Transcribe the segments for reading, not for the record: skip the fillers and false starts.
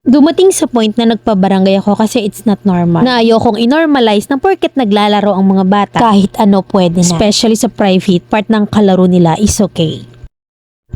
Dumating sa point na nagpabarangay ako kasi it's not normal. Na ayokong i-normalize na porket naglalaro ang mga bata, kahit ano pwede na. Especially sa private part ng kalaro nila is okay.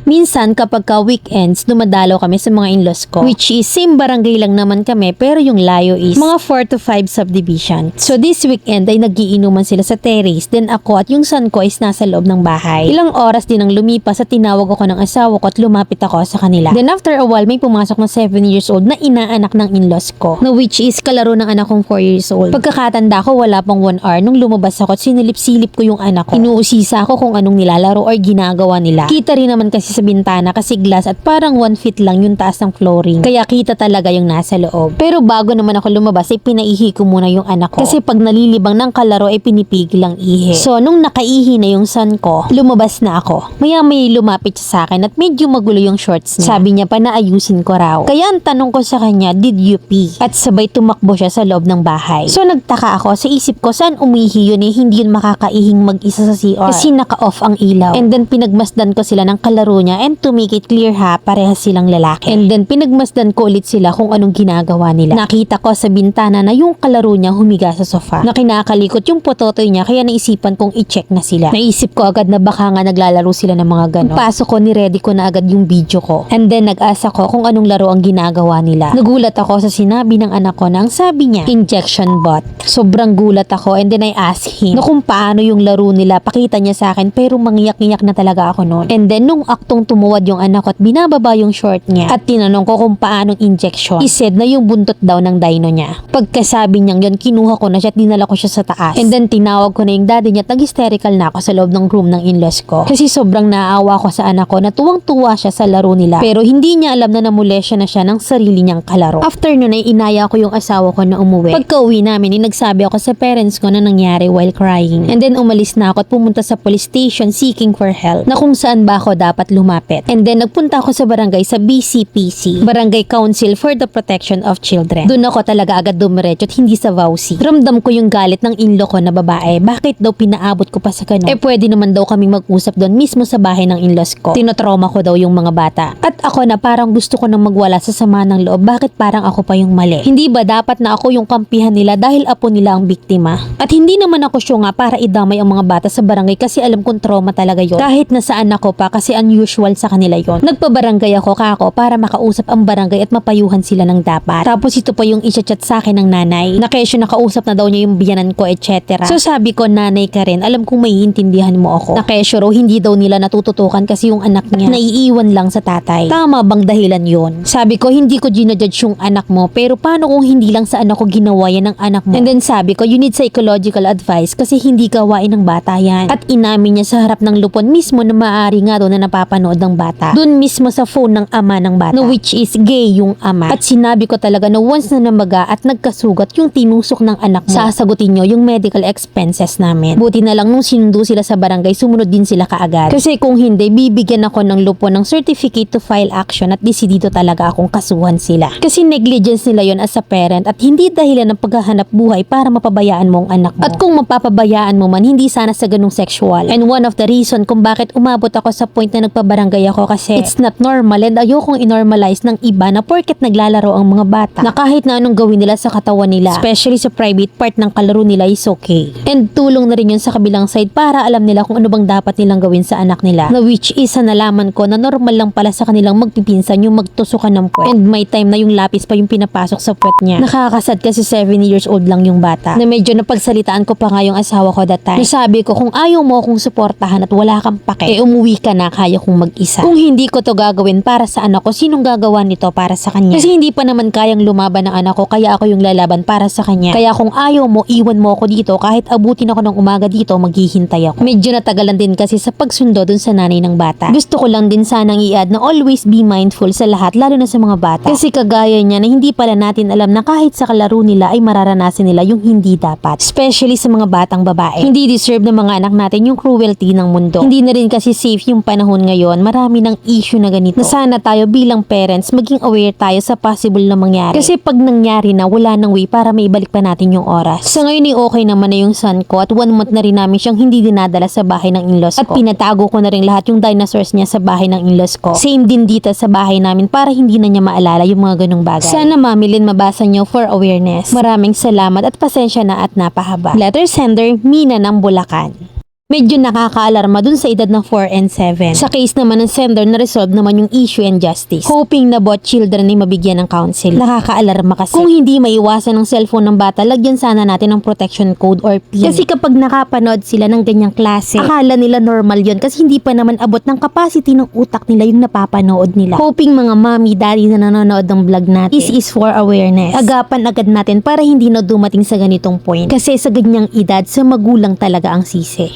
Minsan kapag ka weekends, dumadalaw kami sa mga in-laws ko, which is same barangay lang naman kami pero yung layo is mga 4 to 5 subdivision. So this weekend ay nagiinuman sila sa terrace, then ako at yung son ko is nasa loob ng bahay. Ilang oras din ang lumipas at tinawag ako ng asawa ko at lumapit ako sa kanila. Then after a while, may pumasok na 7 years old na inaanak ng in-laws ko, na which is kalaro ng anak kong 4 years old. Pagkakatanda ko, wala pang 1 hour nung lumabas ako at sinilip-silip ko yung anak ko. Inuusisa ako kung anong nilalaro or ginagawa nila. Kita rin naman kasi sa bintana kasi glass at parang 1 feet lang yung taas ng flooring. Kaya kita talaga yung nasa loob. Pero bago naman ako lumabas ay pinaihi ko muna yung anak ko. Kasi pag nalilibang ng kalaro ay pinipigil ang ihi. So nung nakaihi na yung son ko, lumabas na ako. Maya may lumapit siya sa akin at medyo magulo yung shorts niya. Sabi niya pa na ayusin ko raw. Kaya ang tanong ko sa kanya, did you pee? At sabay tumakbo siya sa loob ng bahay. So nagtaka ako, sa isip ko saan umihi yun hindi yun makakaihing mag-isa sa CR. Kasi naka-off ang ilaw. And then pinagmasdan ko sila ng kalaro niya and to make it clear parehas silang lalaki. And then pinagmasdan ko ulit sila kung anong ginagawa nila. Nakita ko sa bintana na yung kalaro niya humiga sa sofa. Na kinakalikot yung pototoy niya kaya naisipan kong i-check na sila. Naisip ko agad na baka nga naglalaro sila ng mga ganon. Pasok ko ni-ready ko na agad yung video ko. And then nag-asa ko kung anong laro ang ginagawa nila. Nagulat ako sa sinabi ng anak ko na ang sabi niya, injection bot. Sobrang gulat ako and then I asked him na kung paano yung laro nila. Pakita niya sa akin pero mangiyak-ngiyak na talaga ako noon. And then nung aktong tumuwad yung anak ko at binababa yung short niya at tinanong ko kung paanong injection, he said na yung buntot daw ng dino niya. Pagkasabi niyang yun, kinuha ko na siya at dinala ko siya sa taas. And then tinawag ko na yung daddy niya at nag-hysterical na ako sa loob ng room ng in-laws ko. Kasi sobrang naawa ko sa anak ko na tuwang-tuwa siya sa laro nila. Pero hindi niya alam na namulesya na siya ng sarili niyang kalaro. After nun ay inaya ko yung asawa ko na umuwi. Pagka-uwi namin, nagsabi ako sa parents ko na nangyari while crying. And then umalis na ako at pumunta sa police station seeking for help na kung saan ba ako dapat lumapit. And then nagpunta ako sa barangay sa BCPC, Barangay Council for the Protection of Children. Doon ako talaga agad dumiretso at hindi sa VAUSI. Ramdam ko yung galit ng in-law ko na babae. Bakit daw pinaabot ko pa sa ganun? Pwede naman daw kaming mag-usap doon mismo sa bahay ng in-laws ko. Tinotrauma ko daw yung mga bata. At ako na parang gusto ko nang magwala sa sama ng loob. Bakit parang ako pa yung mali? Hindi ba dapat na ako yung kampihan nila dahil apo nila ang biktima? At hindi naman ako sure nga para idamay ang mga bata sa barangay kasi alam kong trauma talaga yon. Kahit nasaan ako pa kasi unusual sa kanila yon. Nagpabarangay ako kako para makausap ang barangay at mapayuhan sila ng dapat. Tapos ito pa yung i-chat sa akin ng nanay. Na kesyo nakausap na daw niya yung biyanan ko etc. So sabi ko, nanay ka rin, alam kong maiintindihan mo ako. Na kesyo raw hindi daw nila natututukan kasi yung anak niya naiiwan lang sa tatay. Tama bang dahilan yon? Sabi ko, hindi ko ginajudge yung anak mo pero paano kung hindi lang sa anak ko ginawa yan ng anak mo? And then sabi ko, you need psychological advice kasi hindi gawain ng bata yan. At inamin niya sa harap ng lupon mismo na maaari nga daw na napapanood ng bata. Doon mismo sa phone ng ama ng bata, no, which is gay yung ama. At sinabi ko talaga na once na namaga at nagkasugat yung tinusok ng anak mo, sasagutin nyo yung medical expenses namin. Buti na lang nung sinundo sila sa barangay, sumunod din sila kaagad. Kasi kung hindi, bibigyan ako ng lupon ng certificate to file action at desidido talaga akong kasuhan sila. Kasi negligence nila yon as a parent at hindi dahilan ng paghahanap buhay para mapabayaan mo ang anak mo. At kung mapapabayaan mo man, hindi sana sa ganung sexual. And one of the reason kung bakit umabot ako sa point na nagpabarangay ako kasi it's not normal and ayokong i-normalize ng iba na porket naglalaro ang mga bata na kahit na anong gawin nila sa katawan nila, especially sa private part ng kalaro nila is okay. And tulong na rin yun sa kabilang side para alam nila kung ano bang dapat nilang gawin sa anak nila. Na which is nalaman ko na normal lang pala sa kanilang magpipinsan yung magtusukan ng puwet. And may time na yung lapis pa yung pinapasok sa puwet niya. Nakakasad kasi 7 years old lang yung bata. Na medyo napagsalitaan ko pa nga yung asawa ko that time. Nasabi ko, kung ayaw mo akong suportahan at wala kang pake, umuwi ka na, kaya kong mag-isa. Kung hindi ko to gagawin para sa anak ko, sinong gagawa nito para sa kanya? Kasi hindi pa naman kayang lumaban ng anak ko, kaya ako yung lalaban para sa kanya. Kaya kung ayaw mo, iwan mo ako dito, kahit abutin ako ng umaga dito, maghihintay ako. Medyo natagalan din kasi sa pagsundo dun sa nanay ng bata. Gusto ko lang din sanang i-add na always be mindful sa lahat, lalo na sa mga bata. Kasi kagaya niya na hindi pala natin alam na kahit sa kalaro nila ay mararanasan nila yung hindi dapat. Especially sa mga batang babae. Hindi deserve ng mga anak natin yung cruelty ng mundo. Hindi na rin kasi safe yung panahon ngayon ngayon, marami ng issue na ganito. Na sana tayo bilang parents, maging aware tayo sa possible na mangyari. Kasi pag nangyari na, wala nang way para maibalik pa natin yung oras. Sa ngayon okay naman na yung son ko at 1 month na rin namin siyang hindi dinadala sa bahay ng in-laws ko. At pinatago ko na rin lahat yung dinosaurs niya sa bahay ng in-laws ko. Same din dito sa bahay namin para hindi na niya maalala yung mga ganong bagay. Sana Mami Lynn mabasa niyo for awareness. Maraming salamat at pasensya na at napahaba. Letter sender, Mina ng Bulacan. Medyo nakakaalarma dun sa edad ng 4 and 7. Sa case naman ng sender na resolve naman yung issue and justice. Hoping na both children ay mabigyan ng counsel. Nakakaalarma kasi. Kung hindi maiwasan ng cellphone ng bata, lagyan sana natin ng protection code or PIN. Kasi kapag nakapanood sila ng ganyang klase, akala nila normal yon kasi hindi pa naman abot ng capacity ng utak nila yung napapanood nila. Hoping mga mommy, daddy na nanonood ng vlog natin, this is for awareness. Agapan agad natin para hindi na dumating sa ganitong point. Kasi sa ganyang edad, sa magulang talaga ang sisi.